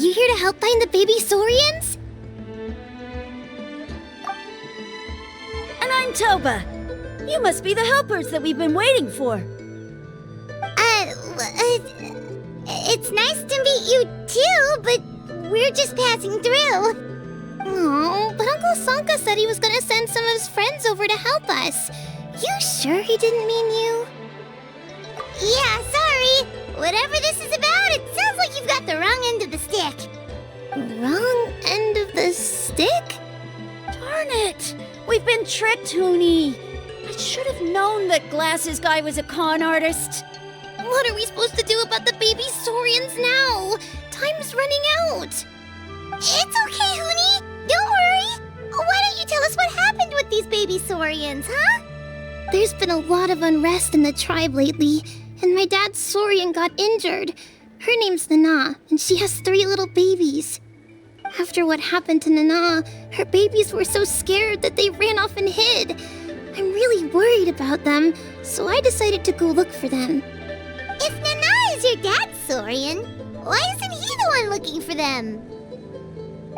you here to help find the baby Saurians? And I'm Toba. You must be the helpers that we've been waiting for. It's nice to meet you too, but we're just passing through. Oh, but Uncle Sanka said he was gonna send some of his friends over to help us. You sure he didn't mean you? Yeah, sorry. Whatever this is about, it sounds like you've got the wrong end of the stick. Wrong end of the stick? Darn it! We've been tricked, Huni. I should have known that Glasses Guy was a con artist. What are we supposed to do about the baby Saurians now? Time's running out. It's okay, Huni. Don't worry. Why don't you tell us what happened with these baby Saurians, huh? There's been a lot of unrest in the tribe lately, and my dad's Saurian got injured. Her name's Nana, and she has 3 little babies. After what happened to Nana, her babies were so scared that they ran off and hid. I'm really worried about them, so I decided to go look for them. If Nana is your dad's Saurian, why isn't he the one looking for them?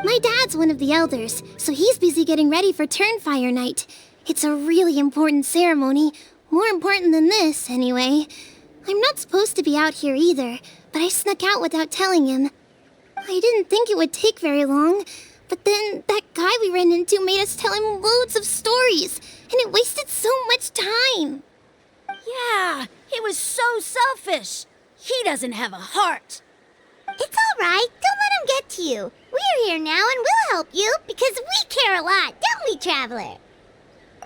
My dad's one of the elders, so he's busy getting ready for Turnfire Night. It's a really important ceremony, more important than this, anyway. I'm not supposed to be out here either, but I snuck out without telling him. I didn't think it would take very long, but then that guy we ran into made us tell him loads of stories, and it wasted so much time. Yeah, he was so selfish. He doesn't have a heart. It's all right. Don't let him get to you. We're here now and we'll help you because we care a lot, don't we, Traveler?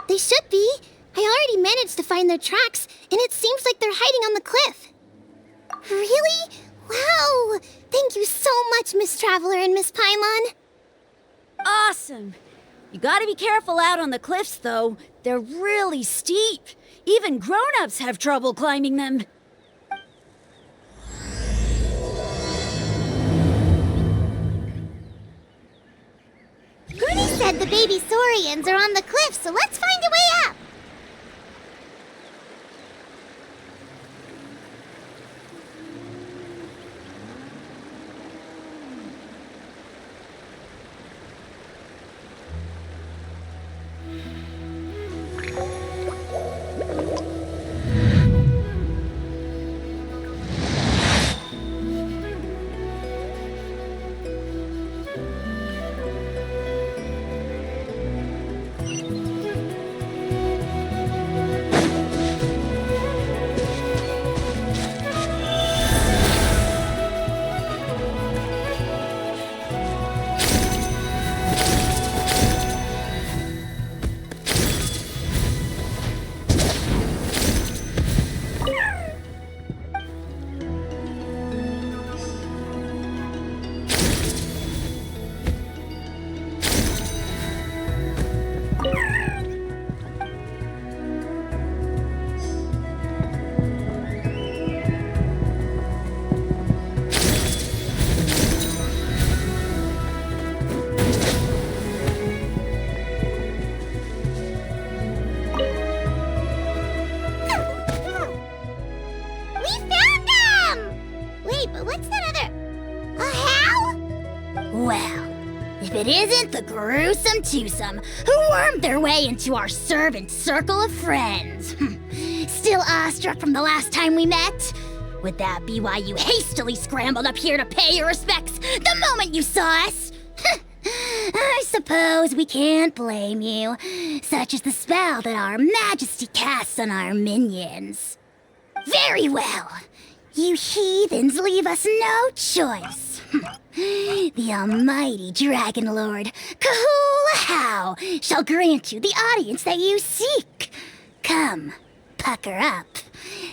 They should be. I already managed to find their tracks, and it seems like they're hiding on the cliff. Really? Wow! Thank you so much, Miss Traveler and Miss Paimon. Awesome. You gotta be careful out on the cliffs, though. They're really steep. Even grown-ups have trouble climbing them. Huni said the baby Saurians are on the cliff, so let's find a way up. It isn't the gruesome twosome who wormed their way into our servant circle of friends. Still awestruck from the last time we met? Would that be why you hastily scrambled up here to pay your respects the moment you saw us? I suppose we can't blame you. Such is the spell that our majesty casts on our minions. Very well. You heathens leave us no choice. The almighty Dragon Lord, Kahula shall grant you the audience that you seek. Come, pucker up.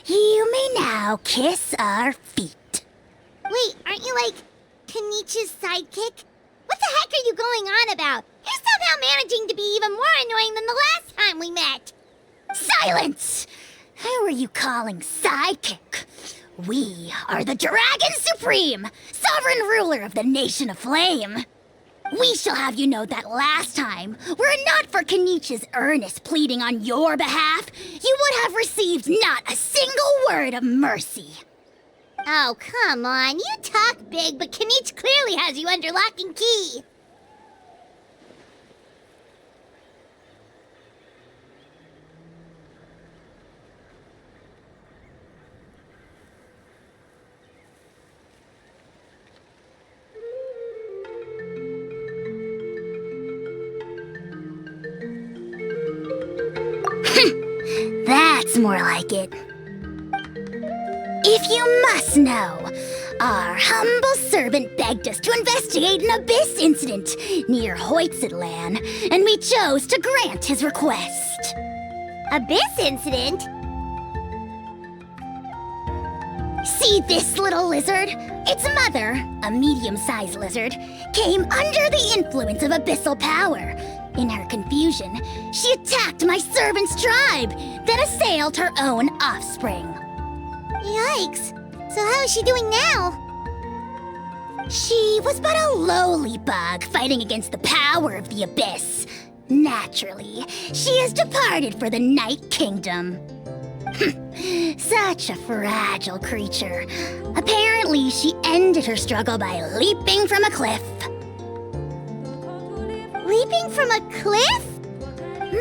You may now kiss our feet. Wait, aren't you like Kinich's sidekick? What the heck are you going on about? You're somehow managing to be even more annoying than the last time we met. Silence! Who are you calling sidekick? We are the Dragon Supreme, sovereign ruler of the Nation of Flame. We shall have you know that last time, were it not for Kinich's earnest pleading on your behalf, you would have received not a single word of mercy. Oh, come on. You talk big, but Kinich clearly has you under lock and key. That's more like it. If you must know, our humble servant begged us to investigate an abyss incident near Huitztlan, and we chose to grant his request. Abyss incident? See this little lizard? Its mother, a medium-sized lizard, came under the influence of abyssal power. In her confusion, she attacked my servant's tribe, then assailed her own offspring. Yikes. So how is she doing now? She was but a lowly bug fighting against the power of the abyss. Naturally, she has departed for the Night Kingdom. Such a fragile creature. Apparently, she ended her struggle by leaping from a cliff. Leaping from a cliff?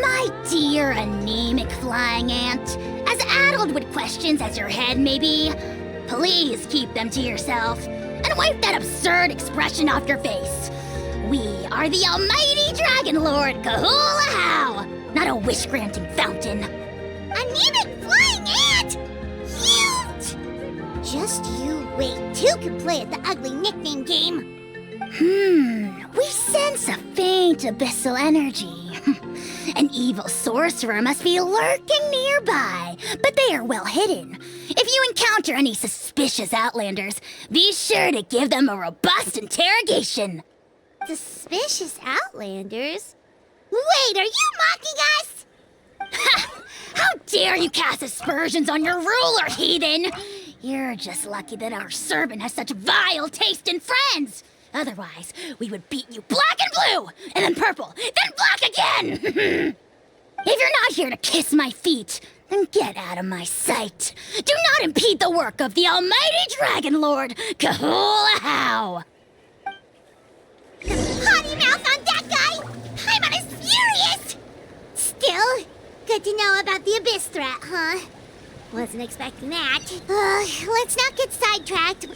My dear anemic flying ant, as addled with questions as your head may be, please keep them to yourself and wipe that absurd expression off your face. We are the almighty Dragon Lord Kahula-How, not a wish-granting fountain. Anemic flying ant! Huge! Just you wait. Two can play at the ugly nickname game. We sense a faint abyssal energy. An evil sorcerer must be lurking nearby, but they are well hidden. If you encounter any suspicious outlanders, be sure to give them a robust interrogation. Suspicious outlanders? Wait, are you mocking us? Ha! How dare you cast aspersions on your ruler, heathen! You're just lucky that our servant has such vile taste in friends. Otherwise, we would beat you black and blue, and then purple, then black again! If you're not here to kiss my feet, then get out of my sight. Do not impede the work of the almighty Dragon Lord, Kahula-How! Potty mouth on that guy! I'm on his furious! Still, good to know about the abyss threat, huh? Wasn't expecting that. Let's not get sidetracked.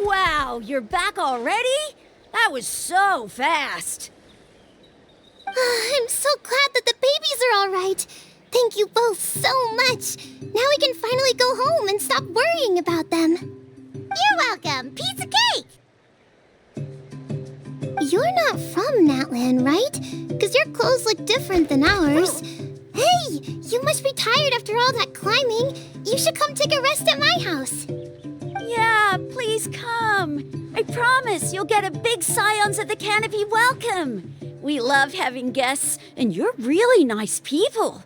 Wow, you're back already? That was so fast. I'm so glad that the babies are all right. Thank you both so much. Now we can finally go home and stop worrying about them. You're welcome. Piece of cake. You're not from Natland, right? Because your clothes look different than ours. Hey, you must be tired after all that climbing. You should come take a rest at my house. Yeah, please come. I promise you'll get a big Scions at the Canopy welcome. We love having guests, and you're really nice people.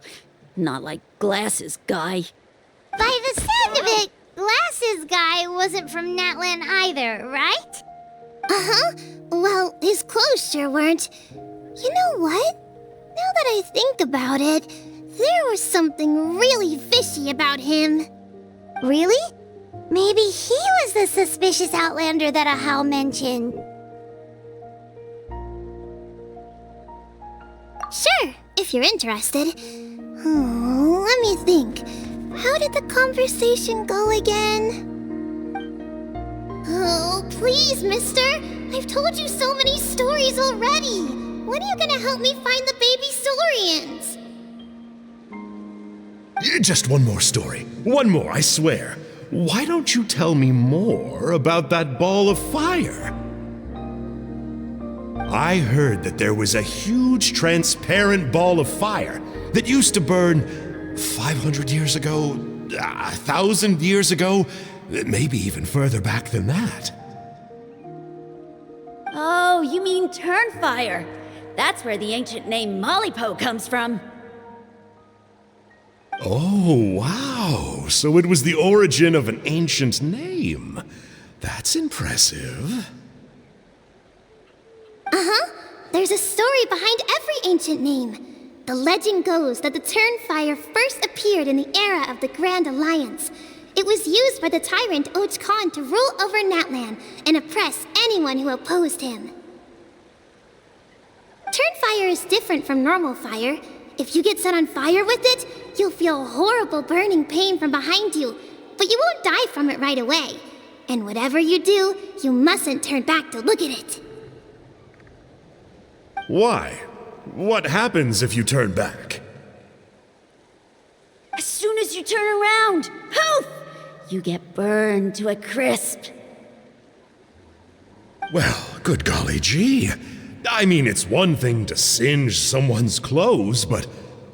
Not like Glasses Guy. By the sound of it, Glasses Guy wasn't from Natland either, right? Uh-huh. Well, his clothes sure weren't. You know what? Now that I think about it, there was something really fishy about him. Really? Maybe he was the suspicious outlander that Ajaw mentioned. Sure, if you're interested. Let me think. How did the conversation go again? Oh, please, mister. I've told you so many stories already. When are you gonna help me find the baby Saurians? Just one more story. One more, I swear. Why don't you tell me more about that ball of fire? I heard that there was a huge transparent ball of fire that used to burn 500 years ago, 1,000 years ago, maybe even further back than that. Oh, you mean Turnfire. That's where the ancient name Mollypo comes from. Oh, wow. So it was the origin of an ancient name. That's impressive. Uh-huh. There's a story behind every ancient name. The legend goes that the Turnfire first appeared in the era of the Grand Alliance. It was used by the tyrant Huitztlan to rule over Natlan and oppress anyone who opposed him. Turnfire is different from normal fire. If you get set on fire with it, you'll feel horrible burning pain from behind you, but you won't die from it right away. And whatever you do, you mustn't turn back to look at it. Why? What happens if you turn back? As soon as you turn around, poof! You get burned to a crisp. Well, good golly gee. I mean, it's one thing to singe someone's clothes, but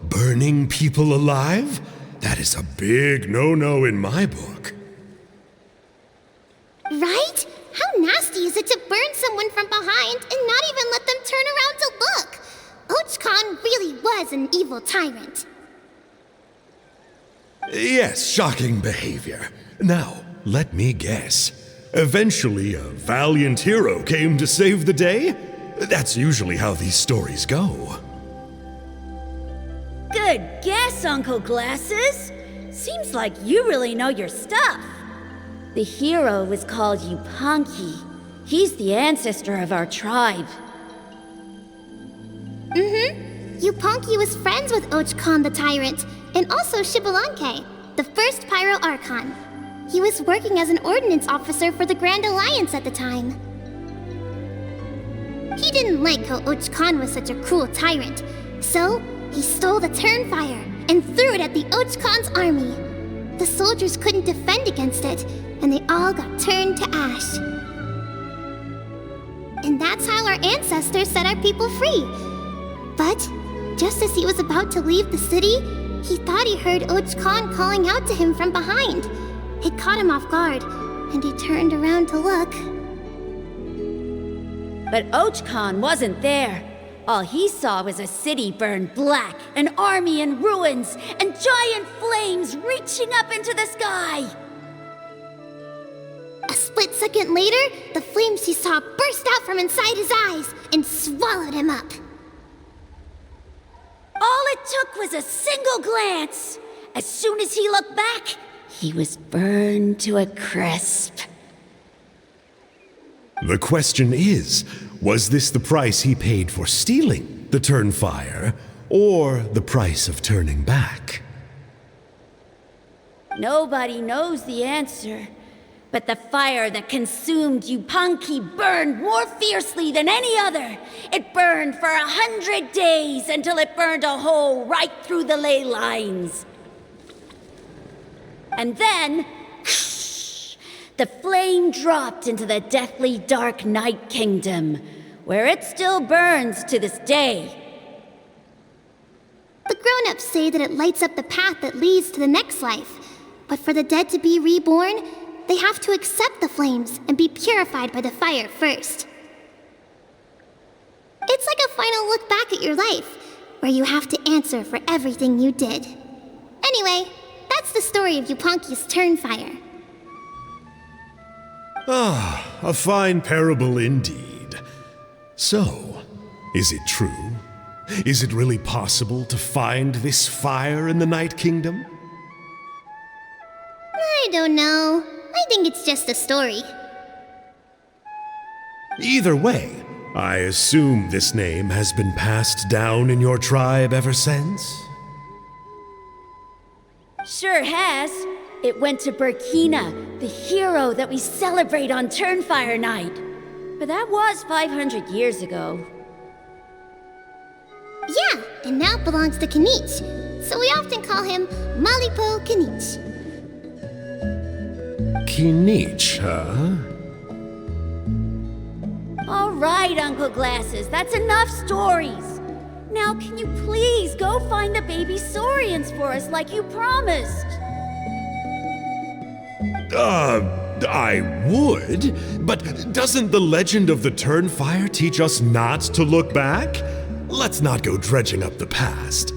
burning people alive? That is a big no-no in my book. Right? How nasty is it to burn someone from behind and not even let them turn around to look? Huitztlan really was an evil tyrant. Yes, shocking behavior. Now, let me guess. Eventually, a valiant hero came to save the day? That's usually how these stories go. Good guess, Uncle Glasses. Seems like you really know your stuff. The hero was called Yupanqui. He's the ancestor of our tribe. Yupanqui was friends with Huitztlan the tyrant, and also Shibalanke, the first Pyro Archon. He was working as an ordnance officer for the Grand Alliance at the time. He didn't like how Huitztlan was such a cruel tyrant, so he stole the Turnfire and threw it at the Huitztlan's army. The soldiers couldn't defend against it, and they all got turned to ash. And that's how our ancestors set our people free. But just as he was about to leave the city, he thought he heard Huitztlan calling out to him from behind. It caught him off guard, and he turned around to look. But Huitztlan wasn't there. All he saw was a city burned black, an army in ruins, and giant flames reaching up into the sky. A split second later, the flames he saw burst out from inside his eyes and swallowed him up. All it took was a single glance. As soon as he looked back, he was burned to a crisp. The question is, was this the price he paid for stealing the Turnfire, or the price of turning back? Nobody knows the answer, but the fire that consumed Yupanqui burned more fiercely than any other. It burned for 100 days until it burned a hole right through the ley lines. And then, the flame dropped into the deathly dark Night Kingdom, where it still burns to this day. The grown-ups say that it lights up the path that leads to the next life. But for the dead to be reborn, they have to accept the flames and be purified by the fire first. It's like a final look back at your life, where you have to answer for everything you did. Anyway, that's the story of Yupanqui's Turnfire. Ah, a fine parable indeed. So, is it true? Is it really possible to find this fire in the Night Kingdom? I don't know. I think it's just a story. Either way, I assume this name has been passed down in your tribe ever since? Sure has. It went to Burkina, the hero that we celebrate on Turnfire Night. But that was 500 years ago. Yeah, and now it belongs to Kinich, so we often call him Malipo Kinich. Kinich, huh? All right, Uncle Glasses, that's enough stories. Now can you please go find the baby Saurians for us like you promised? I would, but doesn't the legend of the Turnfire teach us not to look back? Let's not go dredging up the past.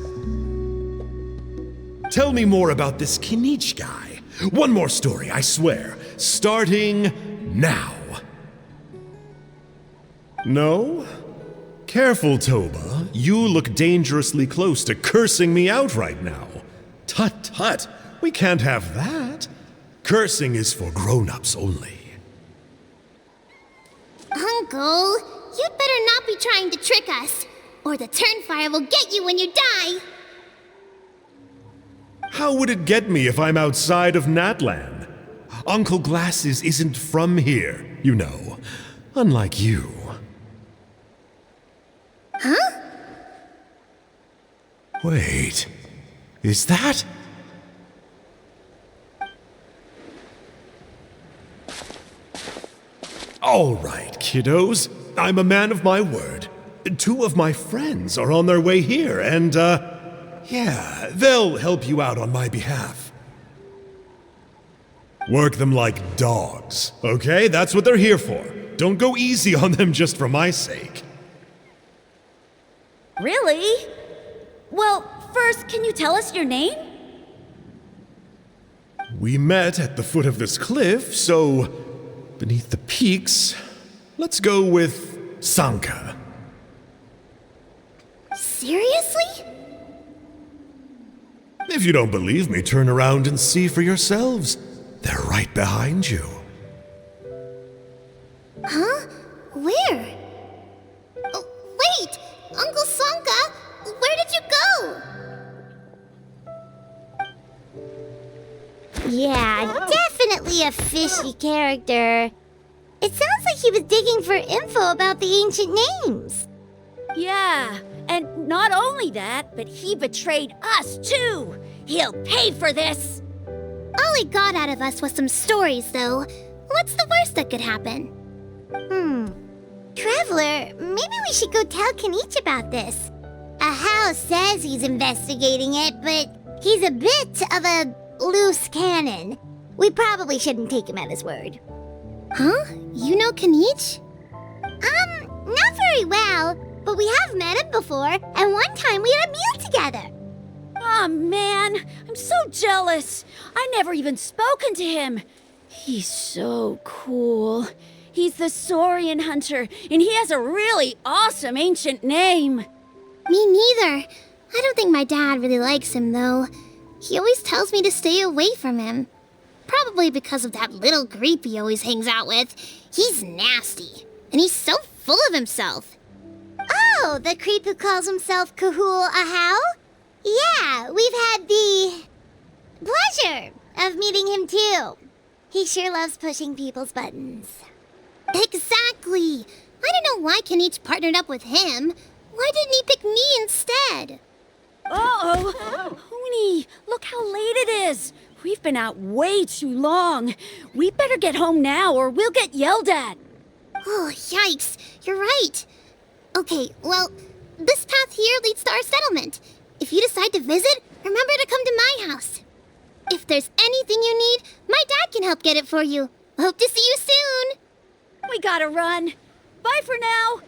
Tell me more about this Kinich guy. One more story, I swear. Starting now. No? Careful, Toba. You look dangerously close to cursing me out right now. Tut tut, we can't have that. Cursing is for grown-ups only. Uncle, you'd better not be trying to trick us, or the Turnfire will get you when you die. How would it get me if I'm outside of Natlan? Uncle Glasses isn't from here, you know. Unlike you. Huh? Wait, is that? All right, kiddos. I'm a man of my word. 2 of my friends are on their way here, and, yeah, they'll help you out on my behalf. Work them like dogs, okay? That's what they're here for. Don't go easy on them just for my sake. Really? Well, first, can you tell us your name? We met at the foot of this cliff, so beneath the peaks, let's go with Sanka. Seriously? If you don't believe me, turn around and see for yourselves. They're right behind you. Huh? Where? Oh, wait! Uncle Sanka, where did you go? Yeah, definitely a fishy character. It sounds like he was digging for info about the ancient names. Yeah, and not only that, but he betrayed us too. He'll pay for this. All he got out of us was some stories, though. What's the worst that could happen? Traveler, maybe we should go tell Kinich about this. Ajaw says he's investigating it, but he's a bit of a loose cannon. We probably shouldn't take him at his word. Huh? You know Kinich? Not very well, but we have met him before, and one time we had a meal together. Aw, man, I'm so jealous. I never even spoken to him. He's so cool. He's the Saurian hunter, and he has a really awesome ancient name. Me neither. I don't think my dad really likes him, though. He always tells me to stay away from him. Probably because of that little Grape he always hangs out with. He's nasty, and he's so full of himself. Oh, the creep who calls himself Kahul Ajaw? Yeah, we've had the pleasure of meeting him too. He sure loves pushing people's buttons. Exactly. I don't know why Kinich partnered up with him. Why didn't he pick me instead? Uh-oh. Huni, look how late it is. We've been out way too long. We better get home now or we'll get yelled at. Oh, yikes. You're right. Okay, well, this path here leads to our settlement. If you decide to visit, remember to come to my house. If there's anything you need, my dad can help get it for you. Hope to see you soon. We gotta run. Bye for now.